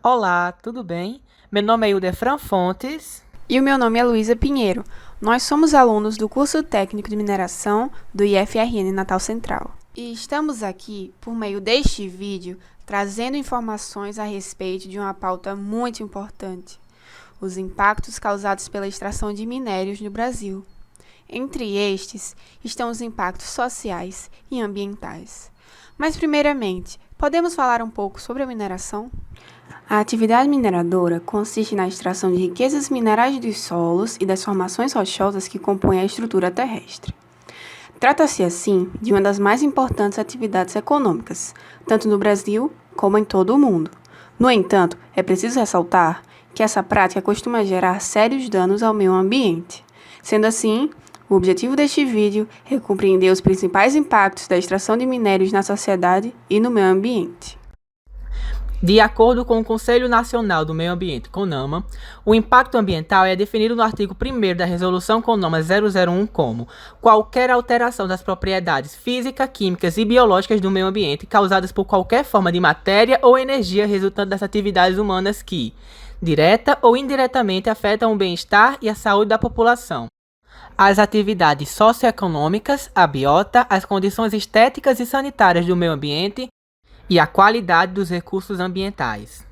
Olá, tudo bem? Meu nome é Ildefran Fontes. E o meu nome é Luísa Pinheiro. Nós somos alunos do curso técnico de mineração do IFRN Natal Central. E estamos aqui, por meio deste vídeo, trazendo informações a respeito de uma pauta muito importante: os impactos causados pela extração de minérios no Brasil. Entre estes estão os impactos sociais e ambientais. Mas, primeiramente, podemos falar um pouco sobre a mineração? A atividade mineradora consiste na extração de riquezas minerais dos solos e das formações rochosas que compõem a estrutura terrestre. Trata-se, assim, de uma das mais importantes atividades econômicas, tanto no Brasil como em todo o mundo. No entanto, é preciso ressaltar que essa prática costuma gerar sérios danos ao meio ambiente. Sendo assim, o objetivo deste vídeo é compreender os principais impactos da extração de minérios na sociedade e no meio ambiente. De acordo com o Conselho Nacional do Meio Ambiente, CONAMA, o impacto ambiental é definido no artigo 1º da Resolução CONAMA 001 como qualquer alteração das propriedades físicas, químicas e biológicas do meio ambiente causadas por qualquer forma de matéria ou energia resultante das atividades humanas que, direta ou indiretamente, afetam o bem-estar e a saúde da população. As atividades socioeconômicas, a biota, as condições estéticas e sanitárias do meio ambiente e a qualidade dos recursos ambientais.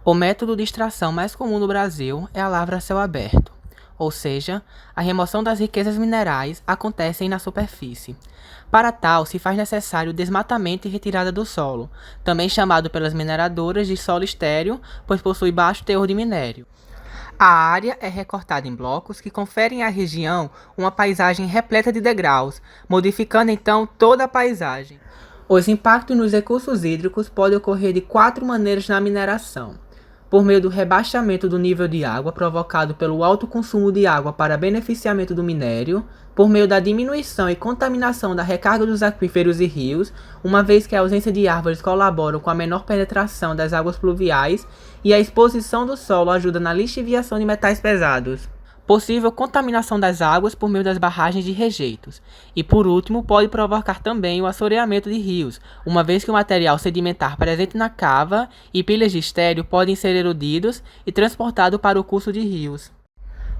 O método de extração mais comum no Brasil é a lavra a céu aberto, ou seja, a remoção das riquezas minerais acontece na superfície. Para tal, se faz necessário o desmatamento e retirada do solo, também chamado pelas mineradoras de solo estéril, pois possui baixo teor de minério. A área é recortada em blocos que conferem à região uma paisagem repleta de degraus, modificando então toda a paisagem. Os impactos nos recursos hídricos podem ocorrer de 4 maneiras na mineração: por meio do rebaixamento do nível de água provocado pelo alto consumo de água para beneficiamento do minério, por meio da diminuição e contaminação da recarga dos aquíferos e rios, uma vez que a ausência de árvores colabora com a menor penetração das águas pluviais e a exposição do solo ajuda na lixiviação de metais pesados. Possível contaminação das águas por meio das barragens de rejeitos. E por último, pode provocar também o assoreamento de rios, uma vez que o material sedimentar presente na cava e pilhas de estéreo podem ser erodidos e transportados para o curso de rios.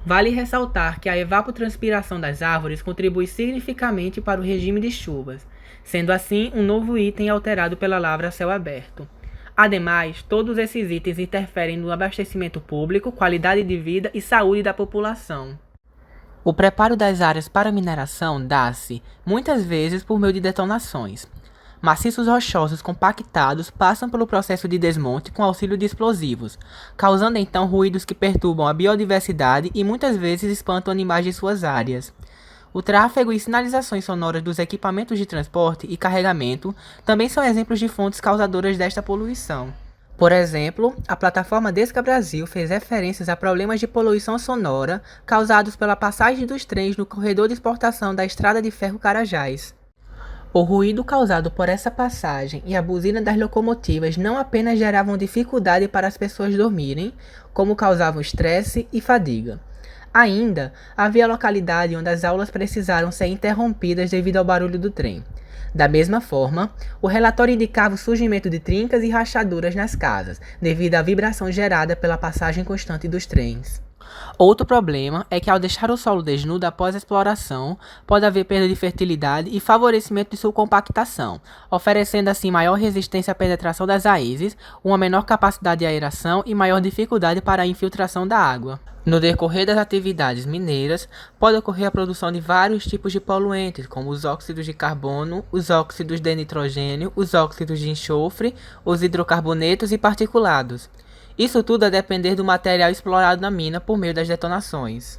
Vale ressaltar que a evapotranspiração das árvores contribui significativamente para o regime de chuvas, sendo assim um novo item alterado pela lavra a céu aberto. Ademais, todos esses itens interferem no abastecimento público, qualidade de vida e saúde da população. O preparo das áreas para mineração dá-se, muitas vezes, por meio de detonações. Maciços rochosos compactados passam pelo processo de desmonte com auxílio de explosivos, causando então ruídos que perturbam a biodiversidade e muitas vezes espantam animais de suas áreas. O tráfego e sinalizações sonoras dos equipamentos de transporte e carregamento também são exemplos de fontes causadoras desta poluição. Por exemplo, a plataforma Desca Brasil fez referências a problemas de poluição sonora causados pela passagem dos trens no corredor de exportação da Estrada de Ferro Carajás. O ruído causado por essa passagem e a buzina das locomotivas não apenas geravam dificuldade para as pessoas dormirem, como causavam estresse e fadiga. Ainda havia localidade onde as aulas precisaram ser interrompidas devido ao barulho do trem. Da mesma forma, o relatório indicava o surgimento de trincas e rachaduras nas casas, devido à vibração gerada pela passagem constante dos trens. Outro problema é que ao deixar o solo desnudo após a exploração, pode haver perda de fertilidade e favorecimento de sua compactação, oferecendo assim maior resistência à penetração das raízes, uma menor capacidade de aeração e maior dificuldade para a infiltração da água. No decorrer das atividades mineiras, pode ocorrer a produção de vários tipos de poluentes, como os óxidos de carbono, os óxidos de nitrogênio, os óxidos de enxofre, os hidrocarbonetos e particulados. Isso tudo a depender do material explorado na mina por meio das detonações.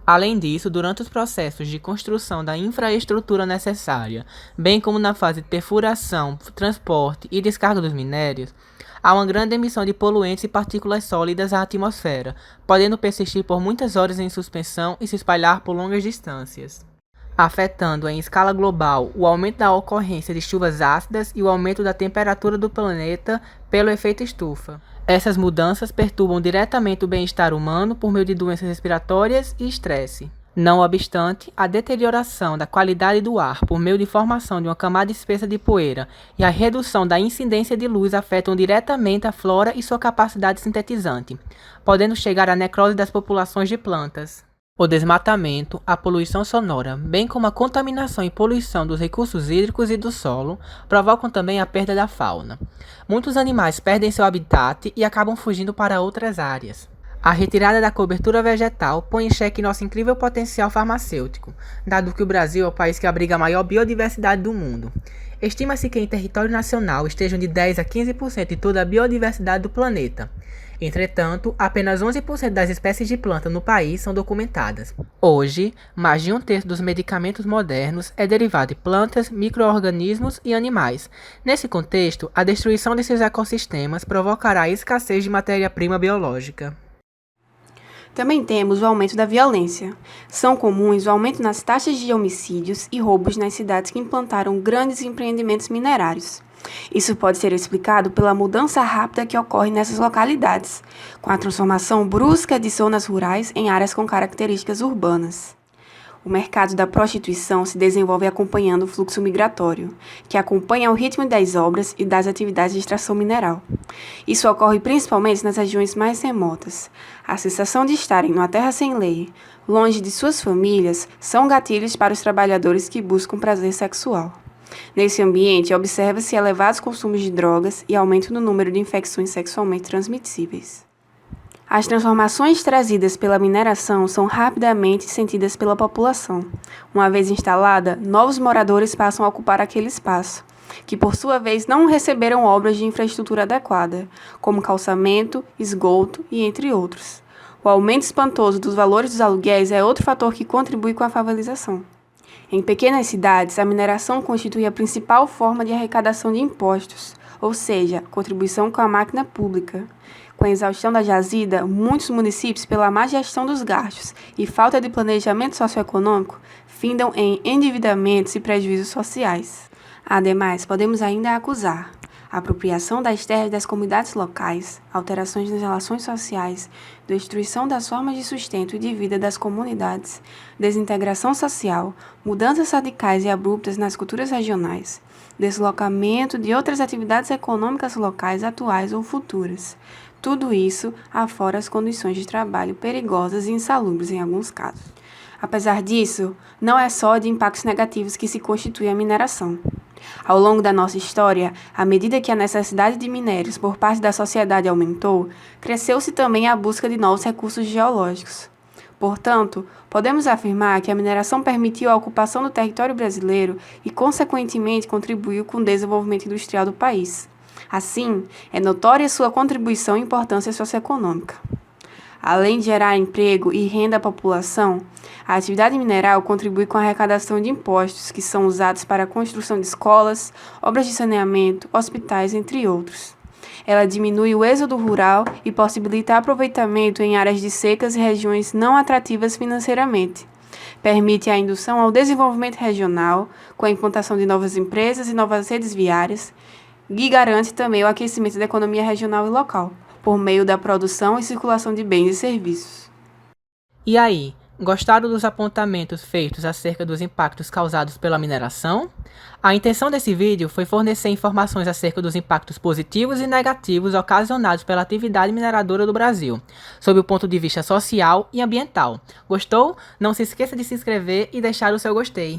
Além disso, durante os processos de construção da infraestrutura necessária, bem como na fase de perfuração, transporte e descarga dos minérios, há uma grande emissão de poluentes e partículas sólidas à atmosfera, podendo persistir por muitas horas em suspensão e se espalhar por longas distâncias, afetando em escala global o aumento da ocorrência de chuvas ácidas e o aumento da temperatura do planeta pelo efeito estufa. Essas mudanças perturbam diretamente o bem-estar humano por meio de doenças respiratórias e estresse. Não obstante, a deterioração da qualidade do ar por meio de formação de uma camada espessa de poeira e a redução da incidência de luz afetam diretamente a flora e sua capacidade sintetizante, podendo chegar à necrose das populações de plantas. O desmatamento, a poluição sonora, bem como a contaminação e poluição dos recursos hídricos e do solo, provocam também a perda da fauna. Muitos animais perdem seu habitat e acabam fugindo para outras áreas. A retirada da cobertura vegetal põe em xeque nosso incrível potencial farmacêutico, dado que o Brasil é o país que abriga a maior biodiversidade do mundo. Estima-se que em território nacional estejam de 10 a 15% de toda a biodiversidade do planeta. Entretanto, apenas 11% das espécies de planta no país são documentadas. Hoje, mais de um terço dos medicamentos modernos é derivado de plantas, micro-organismos e animais. Nesse contexto, a destruição desses ecossistemas provocará a escassez de matéria-prima biológica. Também temos o aumento da violência. São comuns o aumento nas taxas de homicídios e roubos nas cidades que implantaram grandes empreendimentos minerários. Isso pode ser explicado pela mudança rápida que ocorre nessas localidades, com a transformação brusca de zonas rurais em áreas com características urbanas. O mercado da prostituição se desenvolve acompanhando o fluxo migratório, que acompanha o ritmo das obras e das atividades de extração mineral. Isso ocorre principalmente nas regiões mais remotas. A sensação de estarem numa terra sem lei, longe de suas famílias, são gatilhos para os trabalhadores que buscam prazer sexual. Nesse ambiente, observa-se elevados consumos de drogas e aumento no número de infecções sexualmente transmissíveis. As transformações trazidas pela mineração são rapidamente sentidas pela população. Uma vez instalada, novos moradores passam a ocupar aquele espaço, que por sua vez não receberam obras de infraestrutura adequada, como calçamento, esgoto e entre outros. O aumento espantoso dos valores dos aluguéis é outro fator que contribui com a favelização. Em pequenas cidades, a mineração constitui a principal forma de arrecadação de impostos, ou seja, contribuição com a máquina pública. Com a exaustão da jazida, muitos municípios, pela má gestão dos gastos e falta de planejamento socioeconômico, findam em endividamentos e prejuízos sociais. Ademais, podemos ainda acusar a apropriação das terras das comunidades locais, alterações nas relações sociais, destruição das formas de sustento e de vida das comunidades, desintegração social, mudanças radicais e abruptas nas culturas regionais, deslocamento de outras atividades econômicas locais atuais ou futuras. Tudo isso afora as condições de trabalho perigosas e insalubres em alguns casos. Apesar disso, não é só de impactos negativos que se constitui a mineração. Ao longo da nossa história, à medida que a necessidade de minérios por parte da sociedade aumentou, cresceu-se também a busca de novos recursos geológicos. Portanto, podemos afirmar que a mineração permitiu a ocupação do território brasileiro e, consequentemente, contribuiu com o desenvolvimento industrial do país. Assim, é notória sua contribuição e importância socioeconômica. Além de gerar emprego e renda à população, a atividade mineral contribui com a arrecadação de impostos que são usados para a construção de escolas, obras de saneamento, hospitais, entre outros. Ela diminui o êxodo rural e possibilita aproveitamento em áreas de secas e regiões não atrativas financeiramente. Permite a indução ao desenvolvimento regional, com a implantação de novas empresas e novas redes viárias, e garante também o aquecimento da economia regional e local, por meio da produção e circulação de bens e serviços. E aí, gostaram dos apontamentos feitos acerca dos impactos causados pela mineração? A intenção desse vídeo foi fornecer informações acerca dos impactos positivos e negativos ocasionados pela atividade mineradora do Brasil, sob o ponto de vista social e ambiental. Gostou? Não se esqueça de se inscrever e deixar o seu gostei.